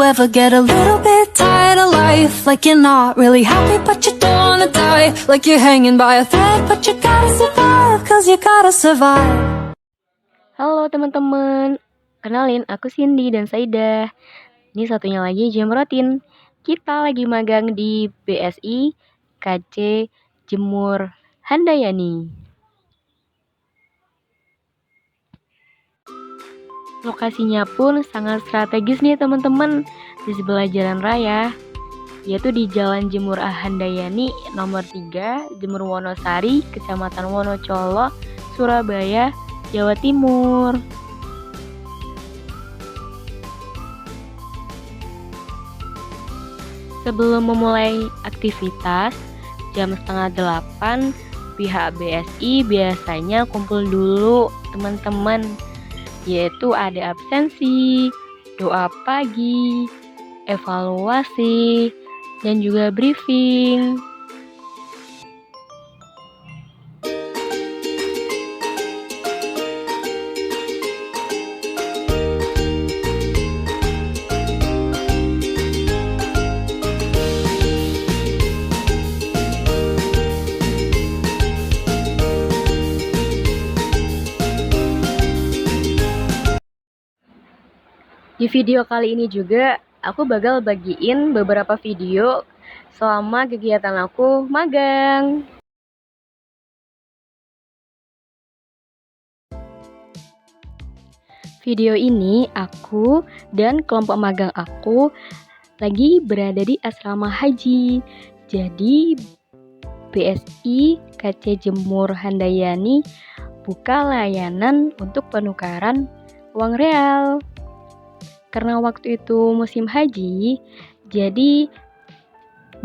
ever get a little bit tired of life? Like you're not really happy but you don't wanna die. Like you're hanging by a thread but you gotta survive, cause you gotta survive. Halo teman-teman, kenalin aku Cindy dan Saidah. Ini satunya lagi Jam Rutin. Kita lagi magang di BSI KC Jemur Handayani. Lokasinya pun sangat strategis nih teman-teman, di sebelah jalan raya, yaitu di Jalan Jemur Handayani nomor 3, Jemur Wonosari, Kecamatan Wonocolo, Surabaya, Jawa Timur. Sebelum memulai aktivitas, jam 7:30, pihak BSI biasanya kumpul dulu teman-teman, yaitu ada absensi, doa pagi, evaluasi, dan juga briefing. Di video kali ini juga, aku bakal bagiin beberapa video selama kegiatan aku magang. Video ini aku dan kelompok magang aku lagi berada di asrama haji. Jadi BSI KC Jemur Handayani buka layanan untuk penukaran uang real. Karena waktu itu musim haji, jadi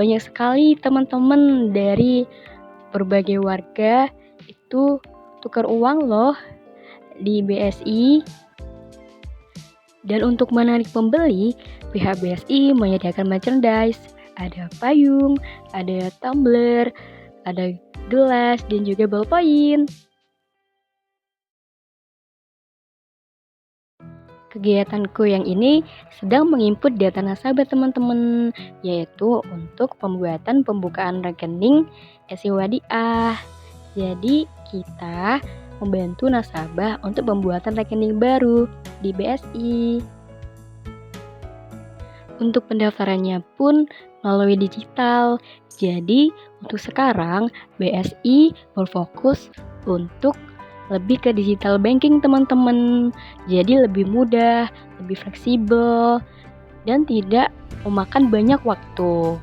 banyak sekali teman-teman dari berbagai warga itu tukar uang loh di BSI. Dan untuk menarik pembeli, pihak BSI menyediakan merchandise. Ada payung, ada tumbler, ada gelas, dan juga ballpoint. Kegiatanku yang ini sedang menginput data nasabah teman-teman, yaitu untuk pembukaan rekening SI Wadiah. Jadi kita membantu nasabah untuk pembuatan rekening baru di BSI. Untuk pendaftarannya pun melalui digital. Jadi untuk sekarang BSI berfokus untuk lebih ke digital banking teman-teman. Jadi lebih mudah, lebih fleksibel, dan tidak memakan banyak waktu.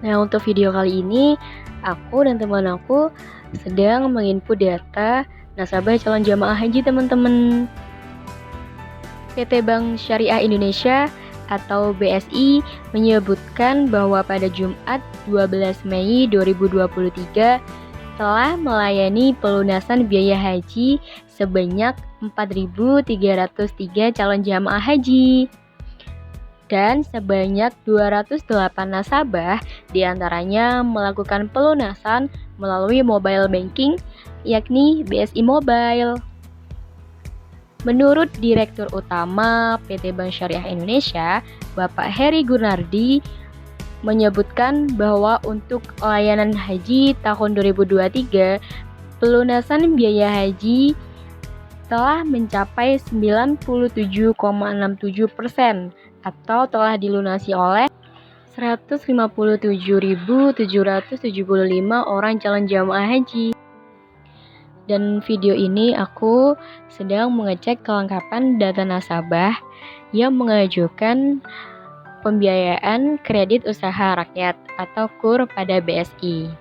Nah, untuk video kali ini, aku dan teman aku sedang menginput data nasabah calon jamaah haji teman-teman. PT Bank Syariah Indonesia atau BSI menyebutkan bahwa pada Jumat 12 Mei 2023 telah melayani pelunasan biaya haji sebanyak 4.303 calon jamaah haji. Dan sebanyak 208 nasabah diantaranya melakukan pelunasan melalui mobile banking, yakni BSI Mobile. Menurut Direktur Utama PT Bank Syariah Indonesia, Bapak Heri Gunardi, menyebutkan bahwa untuk layanan haji tahun 2023, pelunasan biaya haji telah mencapai 97,67% atau telah dilunasi oleh 157.775 orang calon jamaah haji. Dan video ini aku sedang mengecek kelengkapan data nasabah yang mengajukan pembiayaan kredit usaha rakyat atau KUR pada BSI.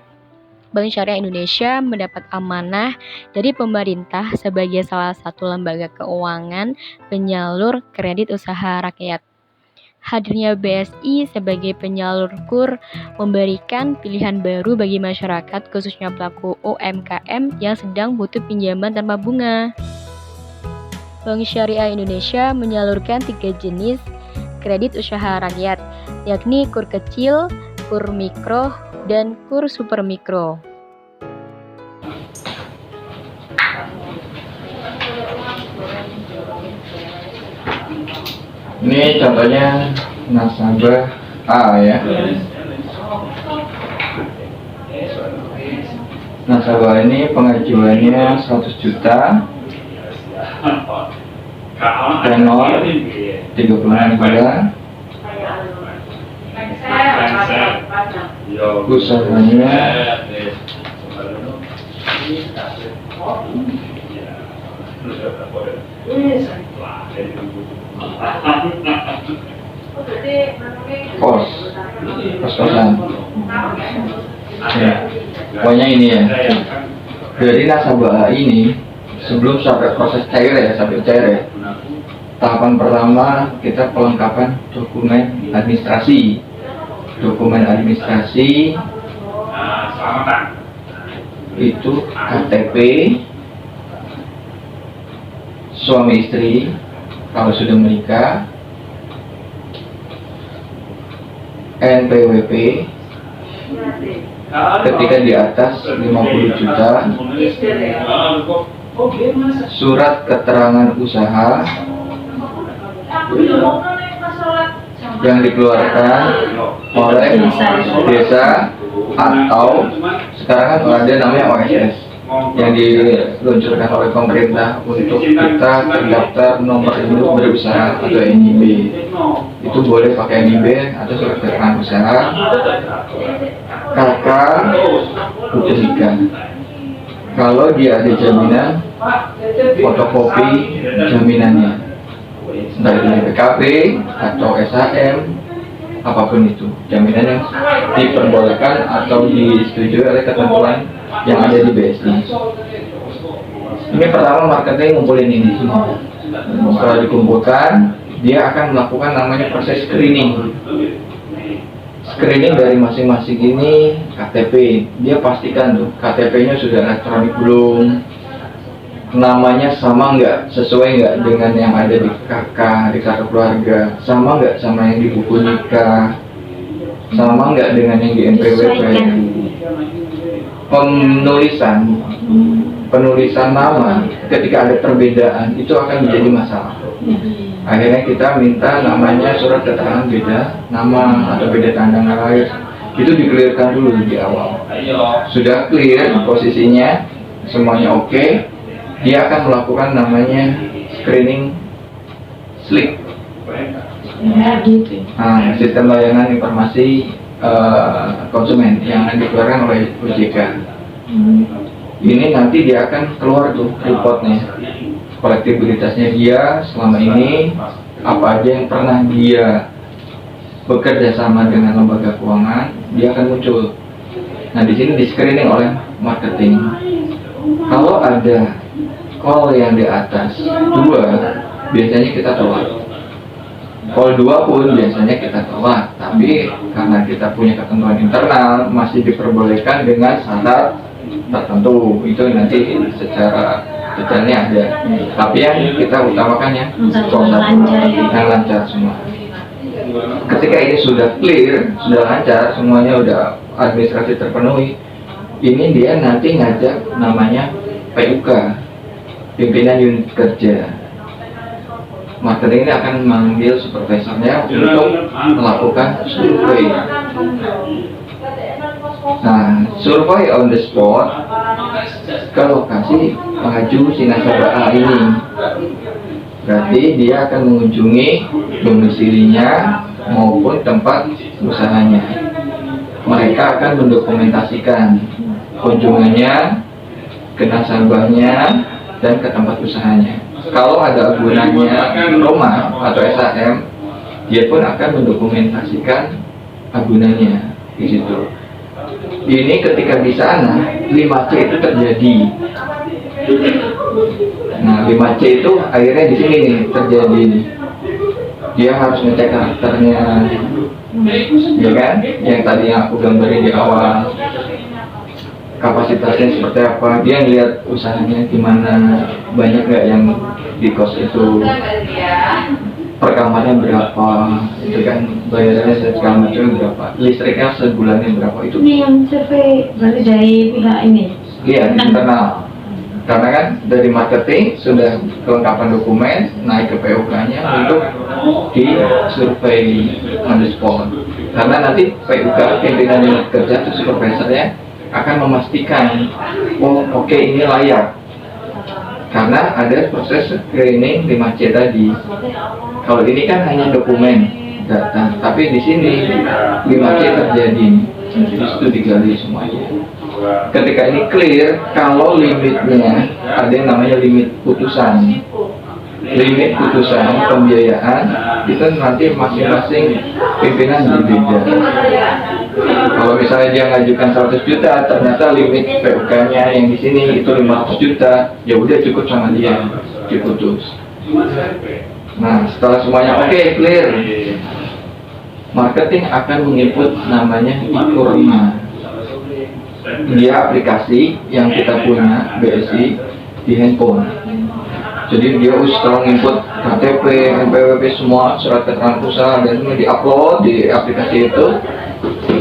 Bank Syariah Indonesia mendapat amanah dari pemerintah sebagai salah satu lembaga keuangan penyalur kredit usaha rakyat. Hadirnya BSI sebagai penyalur KUR memberikan pilihan baru bagi masyarakat, khususnya pelaku UMKM yang sedang butuh pinjaman tanpa bunga. Bank Syariah Indonesia menyalurkan 3 jenis kredit usaha rakyat, yakni KUR kecil, KUR mikro, dan KUR super mikro. Ini contohnya nasabah A ya. Nasabah ini pengajuannya 100 juta, tenor 36 bulan, usahanya kos-kosan. Ya, pokoknya ini ya. Dari nasabah ini sebelum sampai proses cair ya, tahapan pertama kita pelengkapan dokumen administrasi. Dokumen administrasi itu KTP suami istri kalau sudah menikah, NPWP ketika di atas 50 juta, surat keterangan usaha yang dikeluarkan oleh desa atau sekarang kan ada namanya OSS yang diluncurkan oleh pemerintah untuk kita terdaftar nomor induk berusaha atau NIB. Itu boleh pakai NIB atau surat keterangan usaha, KK, bukti nikah. Kalau dia ada jaminan, fotokopi jaminannya, entah itu PKB atau SHM, apapun itu, jaminan yang diperbolehkan atau disetujui oleh ketentuan yang ada di BSI. Ini pertama marketing ngumpulin ini semua. Setelah dikumpulkan, dia akan melakukan namanya proses screening. Screening dari masing-masing ini KTP. Dia pastikan tuh KTP-nya sudah elektronik belum, namanya sama nggak, sesuai nggak dengan yang ada di KK, di kartu keluarga, sama nggak sama yang di buku nikah, sama nggak dengan yang di NPWP. Penulisan nama ketika ada perbedaan itu akan menjadi masalah. Akhirnya kita minta namanya surat keterangan beda nama atau beda tanda lahir. Itu di-clearkan dulu di awal. Sudah clear posisinya, semuanya oke, dia akan melakukan namanya screening slip. Nah, sistem layanan informasi konsumen yang dikeluarkan oleh OJK. Ini nanti dia akan keluar tuh reportnya, kolektibilitasnya dia selama ini, apa aja yang pernah dia bekerja sama dengan lembaga keuangan, dia akan muncul. Nah, di sini di screening oleh marketing. Kalau ada call yang di atas 2, biasanya kita tolak. Call 2 pun biasanya kita tolak, tapi karena kita punya ketentuan internal masih diperbolehkan dengan syarat tertentu. Itu nanti secara detailnya ada. Tapi yang kita utamakan ya yang lancar semua. Ketika ini sudah clear, sudah lancar, semuanya udah administrasi terpenuhi, ini dia nanti ngajak namanya PUK, pimpinan unit kerja. Marketing ini akan memanggil supervisornya untuk melakukan survei. Nah, survei on the spot ke lokasi pengaju si nasabah A ini. Berarti dia akan mengunjungi domisilinya maupun tempat usahanya. Mereka akan mendokumentasikan kunjungannya ke nasabahnya dan ke tempat usahanya. Kalau ada agunannya Roma atau SHM, dia pun akan mendokumentasikan agunannya di situ. Ini ketika di sana 5C itu terjadi. Nah, 5C itu akhirnya di sini nih terjadi nih. Dia harus ngecek karakternya, ya kan? Yang tadi yang aku gambarin di awal, kapasitasnya seperti apa, dia lihat usahanya gimana, banyak nggak yang di kos itu, per kamarnya berapa, itu kan bayarannya segala macam berapa, listriknya sebulannya berapa, itu ini yang survei berarti dari pihak ini? Iya, internal. Karena kan dari marketing sudah kelengkapan dokumen naik ke PUK-nya untuk di survei on the spot. Karena nanti PUK, pimpinan unit kerja atau supervisornya akan memastikan, oh oke, ini layak. Karena ada proses screening 5C tadi. Kalau ini kan hanya dokumen data, tapi di sini 5C terjadi, itu digali semuanya. Ketika ini clear, kalau limitnya ada yang namanya limit putusan. Limit putusan pembiayaan itu nanti masing-masing pimpinan berbeda. Kalau misalnya dia ngajukan 100 juta, ternyata limit PUK-nya yang di sini itu 500 juta, ya udah cukup sama dia, diputus. Nah, setelah semuanya oke, clear, marketing akan menginput namanya e-kurma. Dia aplikasi yang kita punya BSI di handphone. Jadi dia setelah input KTP, NPWP, semua surat keterangan usaha dan semua diupload di aplikasi itu,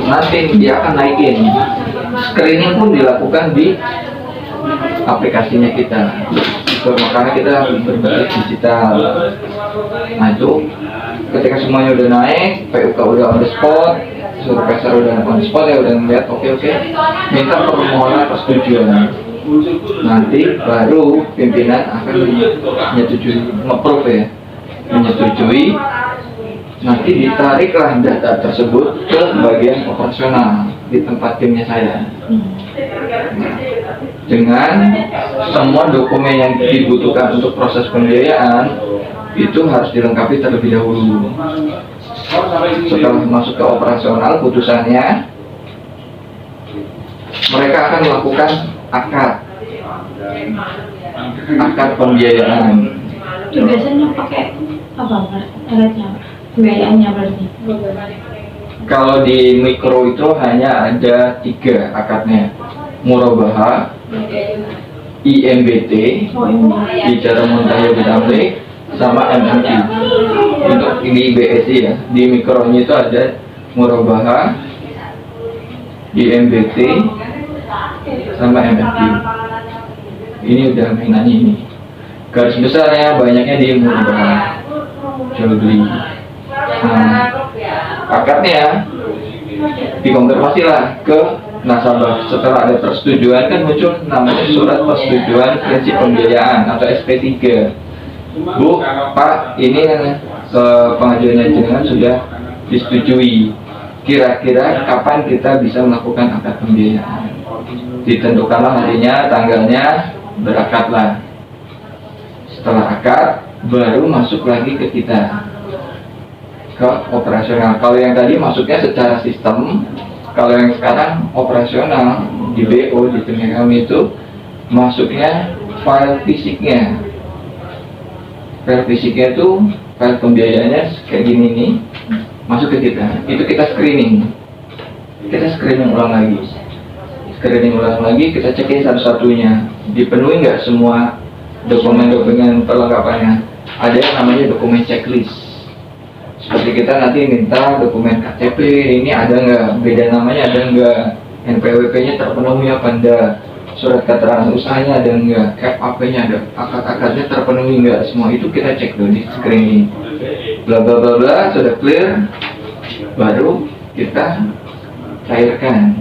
nanti dia akan naikin. Screening pun dilakukan di aplikasinya kita. So, makanya kita berbasis digital. Nah itu ketika semuanya udah naik, PUK udah on the spot, supervisor udah on the spot, ya udah ngeliat oke, minta permohonan persetujuan. Nanti baru pimpinan akan menyetujui, nge-approve ya, menyetujui. Nanti ditariklah data tersebut ke bagian operasional di tempat timnya saya. Dengan semua dokumen yang dibutuhkan untuk proses pembiayaan itu harus dilengkapi terlebih dahulu. Setelah masuk ke operasional, putusannya mereka akan melakukan akad pembiayaan. Itu biasanya pakai apa alatnya? Pembiayaannya berarti? Kalau di mikro itu hanya ada 3 akadnya: murabaha, IMBT, bicara muntahya bitamlik, sama MMQ. Untuk di BSI ya, di mikronya itu ada murabaha, IMBT, sama MMQ. Ini udah mainannya ini. Garis besarnya banyaknya di murabaha, jual beli. Nah, akadnya dikonfirmasilah ke nasabah. Setelah ada persetujuan kan muncul namanya surat persetujuan prinsip pembiayaan atau SP3. Bu, Pak, ini pengajuannya jenengan sudah disetujui. Kira-kira kapan kita bisa melakukan akad pembiayaan? Ditentukanlah harinya, tanggalnya, berakadlah. Setelah akad, baru masuk lagi ke kita, ke operasional. Kalau yang tadi masuknya secara sistem, kalau yang sekarang operasional di BO, di tim kami itu masuknya file fisiknya. File fisiknya itu file pembiayaannya kayak gini nih, masuk ke kita. Itu kita screening. Kita screening ulang lagi. Kita cekin satu-satunya. Dipenuhi nggak semua dokumen-dokumen perlengkapannya. Ada yang namanya dokumen checklist. Seperti kita nanti minta dokumen KTP, ini ada nggak, beda namanya ada nggak, NPWP-nya terpenuhi apa enggak, surat keterangan usahanya ada nggak, FAP-nya ada, akad-akadnya terpenuhi nggak, semua itu kita cek dulu di screening. Bla bla bla bla, sudah clear, baru kita cairkan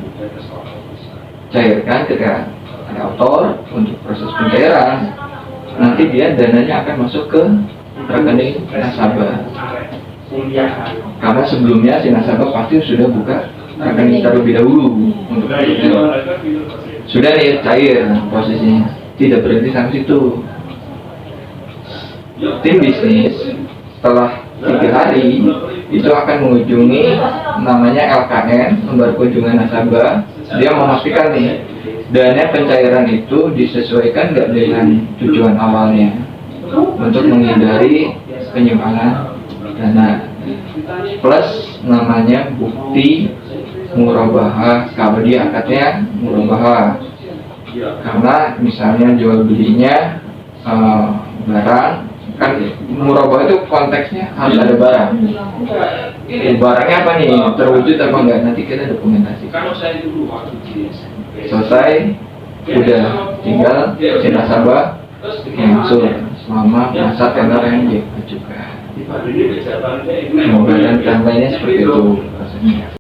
ketika ada autor untuk proses pencairan. Nanti dia dananya akan masuk ke rekening nasabah. Karena sebelumnya si nasabah pasti sudah buka rekening terlebih dahulu untuk sudah nih cair posisinya, tidak berhenti sampai situ. Tim bisnis setelah 3 hari itu akan mengunjungi namanya LKN, lembar kunjungan nasabah. Dia memastikan nih dana pencairan itu disesuaikan nggak dengan tujuan awalnya untuk menghindari penyimpangan dana, plus namanya bukti murabaha kalau dia akadnya murabaha. Karena misalnya jual belinya barang, kan murabaha itu konteksnya harus ada barang. Barangnya apa nih, terwujud apa enggak, nanti kita dokumentasi. Selesai, udah tinggal si nasabah cancel selama masa tenor yang diajukan. Semoga dan timelinenya seperti itu prosesnya.